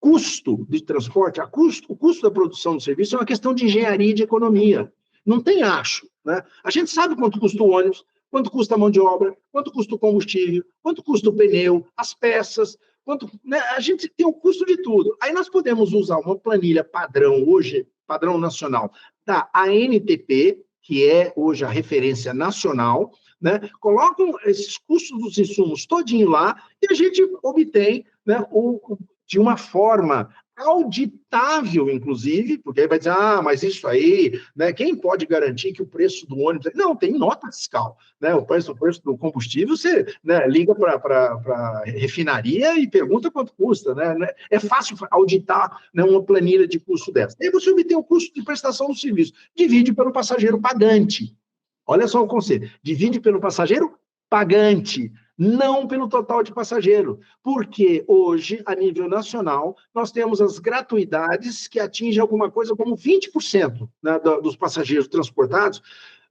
custo de transporte, o custo da produção do serviço é uma questão de engenharia e de economia. Não tem acho, né? A gente sabe quanto custa o ônibus, quanto custa a mão de obra, quanto custa o combustível, quanto custa o pneu, as peças, né? A gente tem o custo de tudo. Aí nós podemos usar uma planilha padrão hoje, padrão nacional, da ANTP, que é hoje a referência nacional, né? Colocam esses custos dos insumos todinho lá e a gente obtém, né, de uma forma auditável, inclusive, porque aí vai dizer, mas isso aí, né, quem pode garantir que o preço do ônibus... Não, tem nota fiscal, né, o preço do combustível, você, né, liga para a refinaria e pergunta quanto custa, né, é fácil auditar, né, uma planilha de custo dessa. Aí você obtém o custo de prestação do serviço, divide pelo passageiro pagante. Olha só o conceito, divide pelo passageiro pagante, não pelo total de passageiro, porque hoje, a nível nacional, nós temos as gratuidades que atingem alguma coisa como 20%, né, dos passageiros transportados,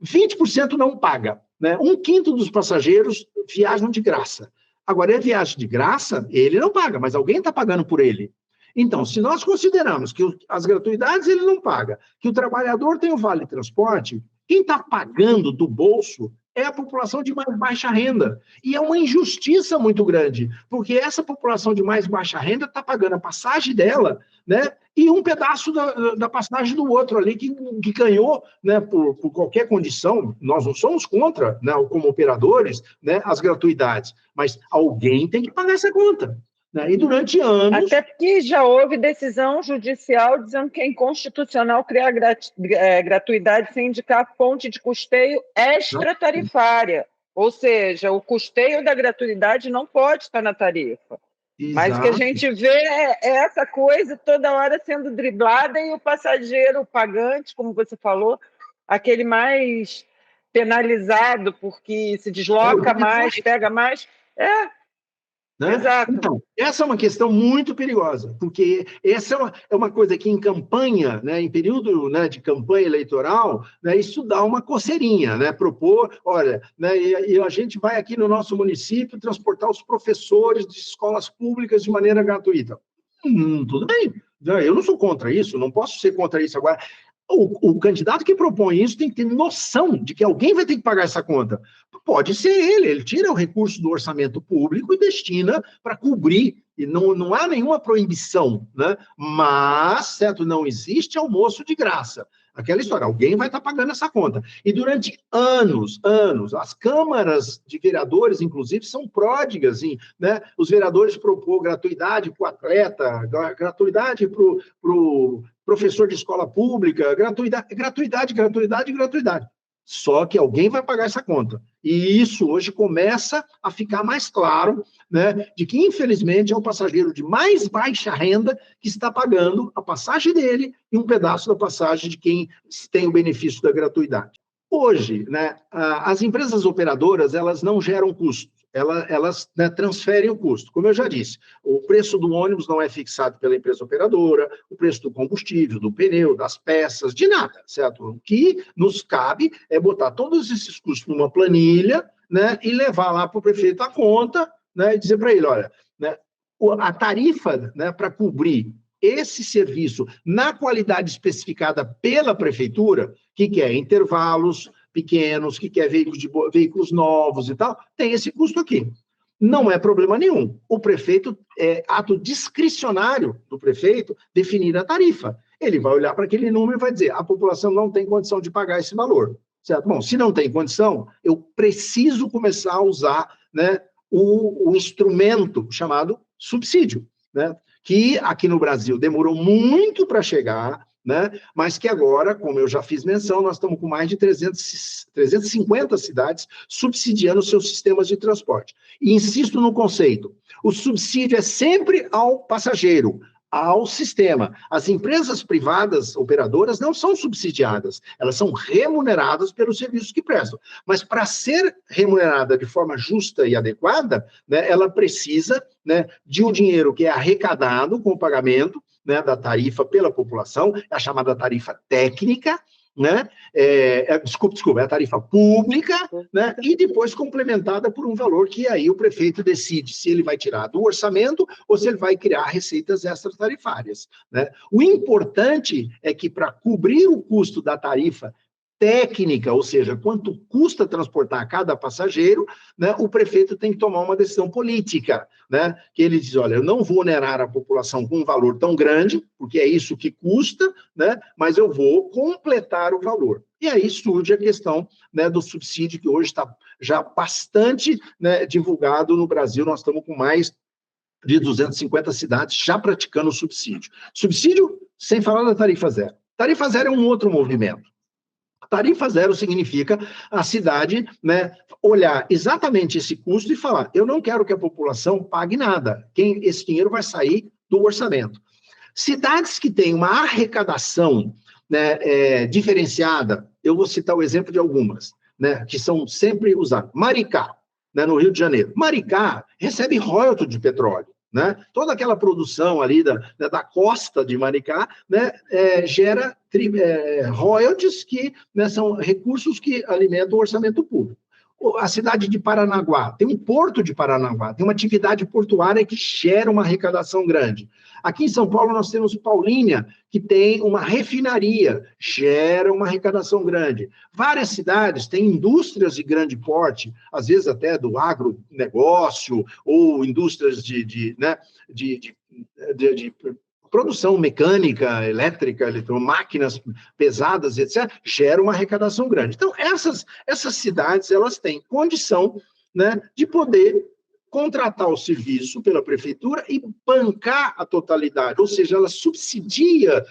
20% não paga, né? Um quinto dos passageiros viajam de graça. Agora, é viagem de graça, ele não paga, mas alguém está pagando por ele. Então, se nós consideramos que as gratuidades ele não paga, que o trabalhador tem o vale transporte, quem está pagando do bolso é a população de mais baixa renda. E é uma injustiça muito grande, porque essa população de mais baixa renda está pagando a passagem dela, né? E um pedaço da passagem do outro ali que ganhou, né, por qualquer condição. Nós não somos contra, né, como operadores, né, as gratuidades, mas alguém tem que pagar essa conta. Né? E durante anos... Até porque já houve decisão judicial dizendo que é inconstitucional criar gratuidade sem indicar fonte de custeio extratarifária. Ou seja, o custeio da gratuidade não pode estar na tarifa. Exato. Mas o que a gente vê é essa coisa toda hora sendo driblada e o passageiro pagante, como você falou, aquele mais penalizado porque se desloca mais, pega mais... Né? Exato. Então, essa é uma questão muito perigosa, porque essa é uma coisa que em campanha, né, em período, né, de campanha eleitoral, né, isso dá uma coceirinha, né, propor, olha, né, e a gente vai aqui no nosso município transportar os professores de escolas públicas de maneira gratuita. Tudo bem, eu não sou contra isso, não posso ser contra isso agora. O candidato que propõe isso tem que ter noção de que alguém vai ter que pagar essa conta. Pode ser ele tira o recurso do orçamento público e destina para cobrir, e não há nenhuma proibição, né? Mas, certo, não existe almoço de graça. Aquela história, alguém vai estar pagando essa conta. E durante anos, as câmaras de vereadores, inclusive, são pródigas, né? Os vereadores propôs gratuidade para o atleta, gratuidade para o professor de escola pública, gratuidade. Só que alguém vai pagar essa conta. E isso hoje começa a ficar mais claro, né, de que, infelizmente, é o passageiro de mais baixa renda que está pagando a passagem dele e um pedaço da passagem de quem tem o benefício da gratuidade. Hoje, né, as empresas operadoras, elas não geram custo. Elas, né, transferem o custo. Como eu já disse, o preço do ônibus não é fixado pela empresa operadora, o preço do combustível, do pneu, das peças, de nada, certo? O que nos cabe é botar todos esses custos numa planilha, né, e levar lá para o prefeito a conta, né, e dizer para ele, olha, né, a tarifa, né, para cobrir esse serviço na qualidade especificada pela prefeitura, que é intervalos pequenos, que quer veículos novos e tal, tem esse custo aqui. Não é problema nenhum. O prefeito, é ato discricionário do prefeito definir a tarifa. Ele vai olhar para aquele número e vai dizer, a população não tem condição de pagar esse valor. Certo? Bom, se não tem condição, eu preciso começar a usar, né, o instrumento chamado subsídio, né, que aqui no Brasil demorou muito para chegar, né? Mas que agora, como eu já fiz menção, nós estamos com mais de 350 cidades subsidiando seus sistemas de transporte. E insisto no conceito, o subsídio é sempre ao passageiro, ao sistema. As empresas privadas operadoras não são subsidiadas, elas são remuneradas pelos serviços que prestam. Mas para ser remunerada de forma justa e adequada, né, ela precisa, né, de um dinheiro que é arrecadado com o pagamento, né, da tarifa pela população, é a chamada tarifa técnica, né? Desculpa, é a tarifa pública, né? E depois complementada por um valor que aí o prefeito decide se ele vai tirar do orçamento ou se ele vai criar receitas extratarifárias, né? O importante é que para cobrir o custo da tarifa técnica, ou seja, quanto custa transportar cada passageiro, né, o prefeito tem que tomar uma decisão política, né, que ele diz, olha, eu não vou onerar a população com um valor tão grande, porque é isso que custa, né, mas eu vou completar o valor. E aí surge a questão, né, do subsídio, que hoje está já bastante, né, divulgado no Brasil, nós estamos com mais de 250 cidades já praticando o subsídio. Subsídio, sem falar da tarifa zero. Tarifa zero é um outro movimento. Tarifa zero significa a cidade, né, olhar exatamente esse custo e falar, eu não quero que a população pague nada, esse dinheiro vai sair do orçamento. Cidades que têm uma arrecadação, né, diferenciada, eu vou citar o exemplo de algumas, né, que são sempre usadas. Maricá, né, no Rio de Janeiro. Maricá recebe royalty de petróleo. Né? Toda aquela produção ali da costa de Maricá, né, gera royalties que, né, são recursos que alimentam o orçamento público. A cidade de Paranaguá, tem um porto de Paranaguá, tem uma atividade portuária que gera uma arrecadação grande. Aqui em São Paulo nós temos Paulínia, que tem uma refinaria, gera uma arrecadação grande. Várias cidades têm indústrias de grande porte, às vezes até do agronegócio, ou indústrias de produção mecânica, elétrica, máquinas pesadas, etc., gera uma arrecadação grande. Então, essas cidades, elas têm condição, né, de poder contratar o serviço pela prefeitura e bancar a totalidade, ou seja, ela subsidia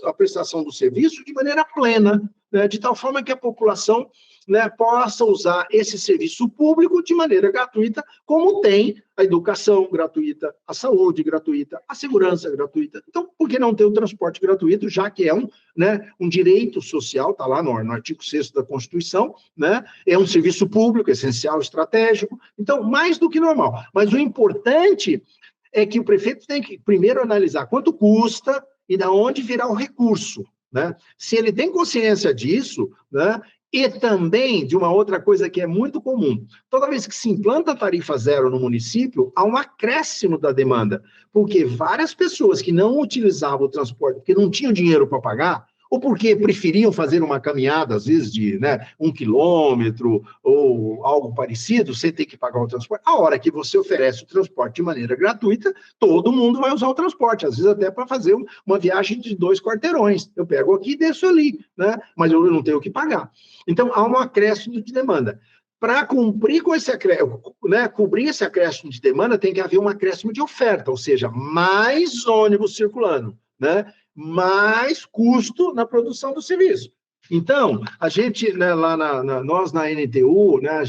a prestação do serviço de maneira plena, né, de tal forma que a população, né, possa usar esse serviço público de maneira gratuita, como tem a educação gratuita, a saúde gratuita, a segurança gratuita. Então, por que não ter o transporte gratuito, já que é um direito social, está lá no artigo 6º da Constituição, né, é um serviço público, essencial, estratégico, então, mais do que normal. Mas o importante é que o prefeito tem que primeiro analisar quanto custa e de onde virá o recurso, né? Se ele tem consciência disso, né, e também de uma outra coisa que é muito comum. Toda vez que se implanta a tarifa zero no município, há um acréscimo da demanda, porque várias pessoas que não utilizavam o transporte, porque não tinham dinheiro para pagar, ou porque preferiam fazer uma caminhada, às vezes, de 1 quilômetro ou algo parecido, sem ter que pagar o transporte. A hora que você oferece o transporte de maneira gratuita, todo mundo vai usar o transporte, às vezes até para fazer uma viagem de 2 quarteirões. Eu pego aqui e desço ali, né? Mas eu não tenho que pagar. Então, há um acréscimo de demanda. Para cumprir com esse acréscimo, né, cobrir esse acréscimo de demanda, tem que haver um acréscimo de oferta, ou seja, mais ônibus circulando, né, mais custo na produção do serviço. Então, a gente, né, lá nós na NTU, né,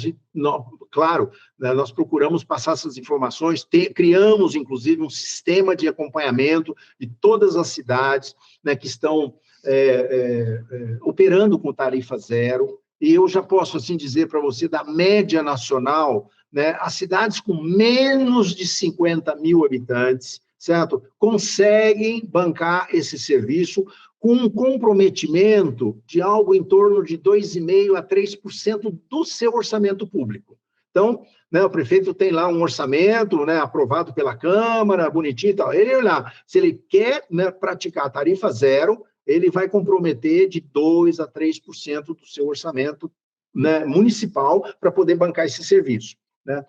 claro, né, nós procuramos passar essas informações, criamos, inclusive, um sistema de acompanhamento de todas as cidades, né, que estão operando com tarifa zero, e eu já posso, assim, dizer para você, da média nacional, né, as cidades com menos de 50 mil habitantes, certo? Conseguem bancar esse serviço com um comprometimento de algo em torno de 2,5% a 3% do seu orçamento público. Então, né, o prefeito tem lá um orçamento, né, aprovado pela Câmara, bonitinho e tal. Ele lá, se ele quer, né, praticar a tarifa zero, ele vai comprometer de 2% a 3% do seu orçamento, né, municipal para poder bancar esse serviço. Né?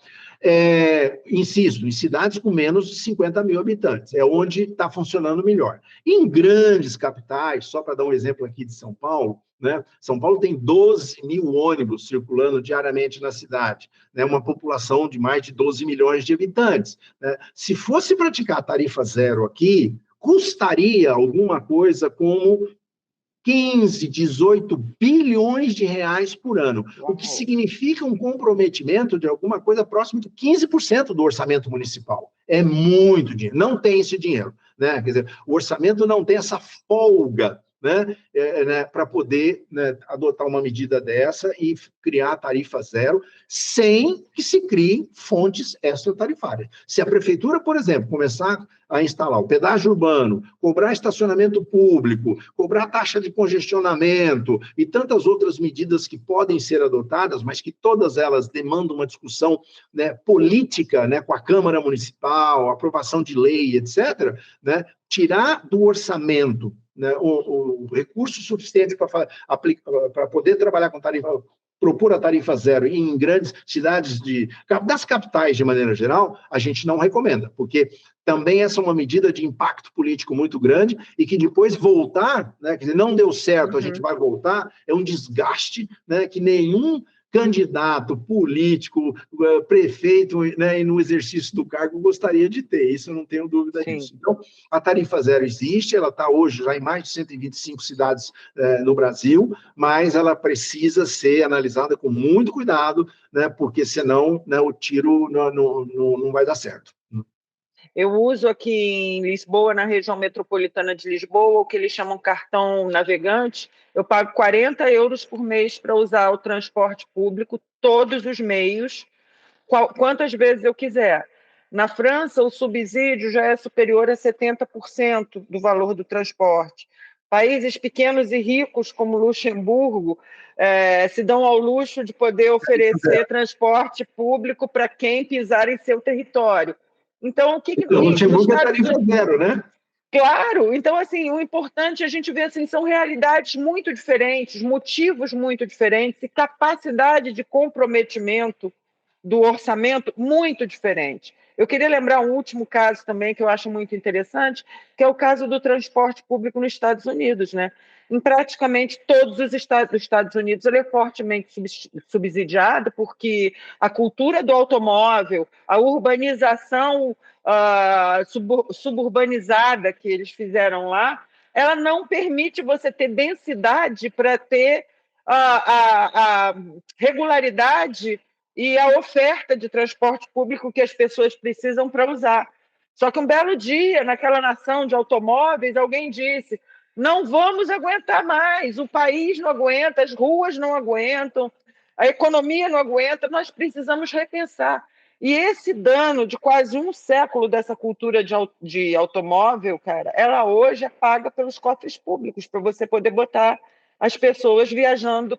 Insisto, em cidades com menos de 50 mil habitantes, é onde está funcionando melhor. Em grandes capitais, só para dar um exemplo aqui de São Paulo, né? São Paulo tem 12 mil ônibus circulando diariamente na cidade, né? Uma população de mais de 12 milhões de habitantes. Né? Se fosse praticar a tarifa zero aqui, custaria alguma coisa como 15, 18 bilhões de reais por ano, o que significa um comprometimento de alguma coisa próximo de 15% do orçamento municipal. É muito dinheiro, não tem esse dinheiro, né? Quer dizer, o orçamento não tem essa folga, né, para poder, né, adotar uma medida dessa e criar a tarifa zero, sem que se criem fontes extratarifárias. Se a prefeitura, por exemplo, começar a instalar o pedágio urbano, cobrar estacionamento público, cobrar taxa de congestionamento e tantas outras medidas que podem ser adotadas, mas que todas elas demandam uma discussão, né, política, né, com a Câmara Municipal, aprovação de lei, etc., né, tirar do orçamento, né, o recurso suficiente para poder trabalhar com tarifa, propor a tarifa zero em grandes cidades das capitais, de maneira geral, a gente não recomenda, porque também essa é uma medida de impacto político muito grande e que depois voltar, né, quer dizer, não deu certo, a gente vai voltar, é um desgaste, né, que nenhum candidato político, prefeito, né, e no exercício do cargo gostaria de ter, isso eu não tenho dúvida disso. Então, a tarifa zero existe, ela está hoje já em mais de 125 cidades no Brasil, mas ela precisa ser analisada com muito cuidado, né, porque senão, né, o tiro não vai dar certo. Eu uso aqui em Lisboa, na região metropolitana de Lisboa, o que eles chamam cartão navegante. Eu pago 40 euros por mês para usar o transporte público, todos os meios, quantas vezes eu quiser. Na França, o subsídio já é superior a 70% do valor do transporte. Países pequenos e ricos, como Luxemburgo, se dão ao luxo de poder oferecer transporte público para quem pisar em seu território. Então, o que o Luxemburgo é tarifa zero, né? Claro, então, assim, o importante é a gente ver, assim, são realidades muito diferentes, motivos muito diferentes e capacidade de comprometimento do orçamento muito diferente. Eu queria lembrar um último caso também que eu acho muito interessante, que é o caso do transporte público nos Estados Unidos, né? Em praticamente todos os estados dos Estados Unidos, ele é fortemente subsidiado, porque a cultura do automóvel, a urbanização suburbanizada que eles fizeram lá, ela não permite você ter densidade para ter a regularidade e a oferta de transporte público que as pessoas precisam para usar. Só que um belo dia, naquela nação de automóveis, alguém disse: não vamos aguentar mais, o país não aguenta, as ruas não aguentam, a economia não aguenta, nós precisamos repensar. E esse dano de quase um século dessa cultura de automóvel, cara, ela hoje é paga pelos cofres públicos, para você poder botar as pessoas viajando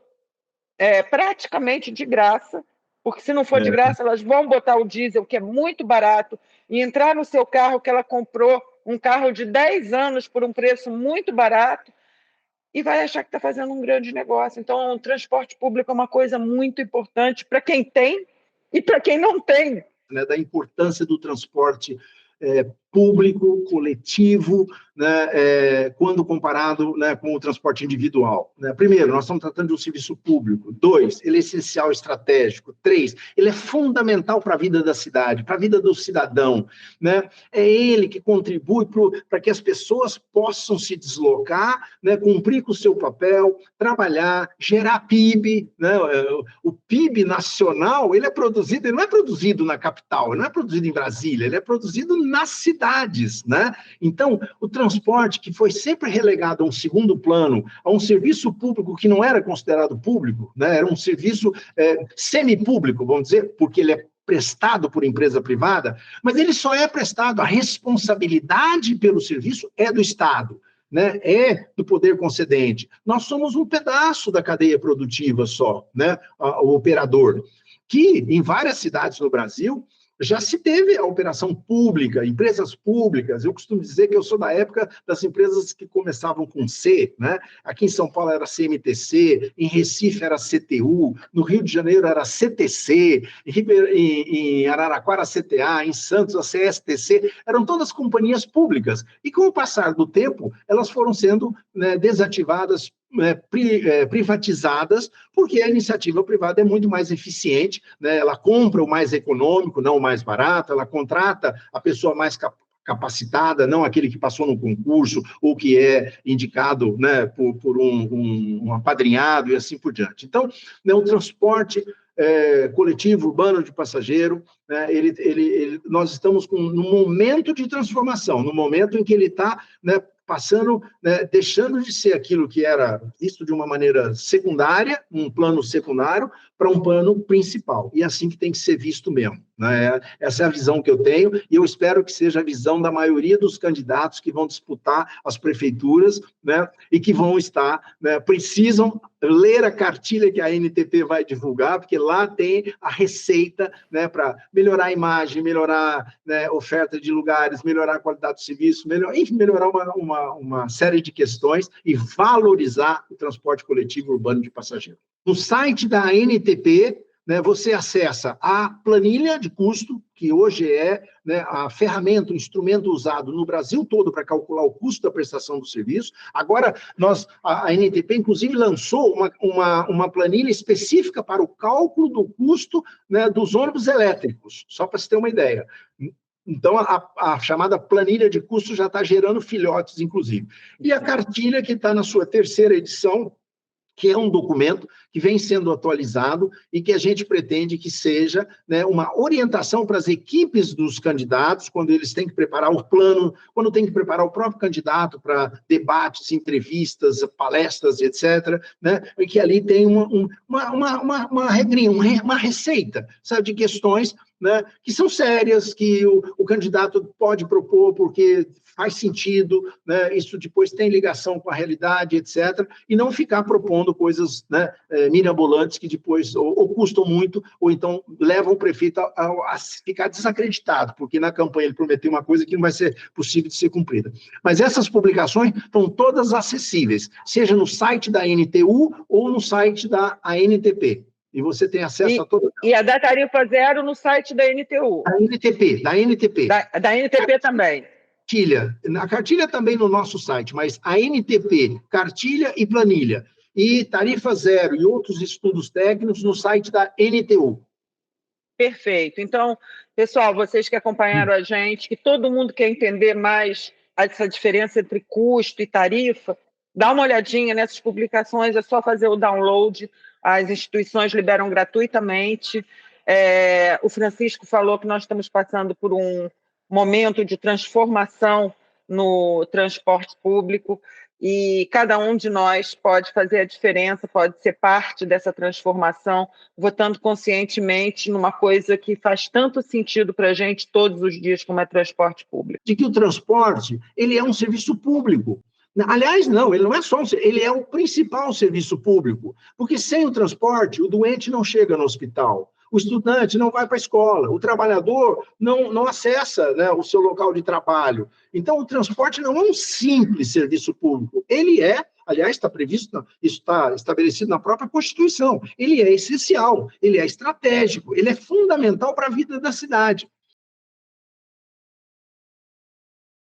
praticamente de graça, porque se não for de graça, elas vão botar o diesel, que é muito barato, e entrar no seu carro que ela comprou, um carro de 10 anos por um preço muito barato, e vai achar que está fazendo um grande negócio. Então, o transporte público é uma coisa muito importante para quem tem e para quem não tem. Né, da importância do transporte público, coletivo, né, quando comparado, né, com o transporte individual. Né? Primeiro, nós estamos tratando de um serviço público. 2, ele é essencial, estratégico. 3, ele é fundamental para a vida da cidade, para a vida do cidadão. Né? É ele que contribui para que as pessoas possam se deslocar, né, cumprir com o seu papel, trabalhar, gerar PIB. Né? O PIB nacional, ele não é produzido na capital, ele não é produzido em Brasília, ele é produzido nas cidades, né? Então, o transporte, que foi sempre relegado a um segundo plano, a um serviço público que não era considerado público, né? Era um serviço semipúblico, vamos dizer, porque ele é prestado por empresa privada, mas ele só é prestado, a responsabilidade pelo serviço é do Estado. Né, é do poder concedente. Nós somos um pedaço da cadeia produtiva só, né, o operador, que em várias cidades no Brasil já se teve a operação pública, empresas públicas. Eu costumo dizer que eu sou da época das empresas que começavam com C, né? Aqui em São Paulo era CMTC, em Recife era CTU, no Rio de Janeiro era CTC, em Araraquara a CTA, em Santos a CSTC, eram todas companhias públicas. E com o passar do tempo, elas foram sendo, né, desativadas, privatizadas, porque a iniciativa privada é muito mais eficiente, né? Ela compra o mais econômico, não o mais barato, ela contrata a pessoa mais capacitada, não aquele que passou no concurso ou que é indicado, né, por um apadrinhado e assim por diante. Então, né, o transporte coletivo urbano de passageiro, né, nós estamos num momento de transformação, no momento em que ele está, né, passando, né, deixando de ser aquilo que era visto de uma maneira secundária, um plano secundário, para um plano principal. E é assim que tem que ser visto mesmo. né? Essa é a visão que eu tenho, e eu espero que seja a visão da maioria dos candidatos que vão disputar as prefeituras, né? E que vão estar, né? Precisam ler a cartilha que a ANTP vai divulgar, porque lá tem a receita, né? Para melhorar a imagem, melhorar, né, oferta de lugares, melhorar a qualidade do serviço, enfim, melhorar uma série de questões e valorizar o transporte coletivo urbano de passageiros. No site da ANTP, né, você acessa a planilha de custo, que hoje é, né, a ferramenta, o instrumento usado no Brasil todo para calcular o custo da prestação do serviço. Agora, a ANTP, inclusive, lançou uma planilha específica para o cálculo do custo, né, dos ônibus elétricos, só para você ter uma ideia. Então, a chamada planilha de custo já está gerando filhotes, inclusive. E a cartilha, que está na sua terceira edição, que é um documento que vem sendo atualizado e que a gente pretende que seja, né, uma orientação para as equipes dos candidatos, quando eles têm que preparar o plano, quando tem que preparar o próprio candidato para debates, entrevistas, palestras, etc., né, e que ali tem uma regrinha, uma receita, sabe, de questões, né, que são sérias, que o candidato pode propor porque faz sentido, né, isso depois tem ligação com a realidade, etc., e não ficar propondo coisas, né, mirabolantes que depois ou custam muito, ou então levam o prefeito a ficar desacreditado, porque na campanha ele prometeu uma coisa que não vai ser possível de ser cumprida. Mas essas publicações estão todas acessíveis, seja no site da NTU ou no site da ANTP. E você tem acesso a todas. E a da tarifa zero no site da NTU. Da NTP. Da NTP também. A cartilha também no nosso site, mas a NTP, cartilha e planilha, e tarifa zero e outros estudos técnicos no site da NTU. Perfeito. Então, pessoal, vocês que acompanharam a gente, que todo mundo quer entender mais essa diferença entre custo e tarifa, dá uma olhadinha nessas publicações, é só fazer o download, as instituições liberam gratuitamente. O Francisco falou que nós estamos passando por um momento de transformação no transporte público e cada um de nós pode fazer a diferença, pode ser parte dessa transformação, votando conscientemente numa coisa que faz tanto sentido para a gente todos os dias, como é transporte público. De que o transporte, ele é um serviço público. Aliás, não, ele não é só ele é o principal serviço público, porque sem o transporte, o doente não chega no hospital, o estudante não vai para a escola, o trabalhador não acessa, né, o seu local de trabalho. Então, o transporte não é um simples serviço público, ele é, aliás, está previsto, isso está estabelecido na própria Constituição, ele é essencial, ele é estratégico, ele é fundamental para a vida da cidade.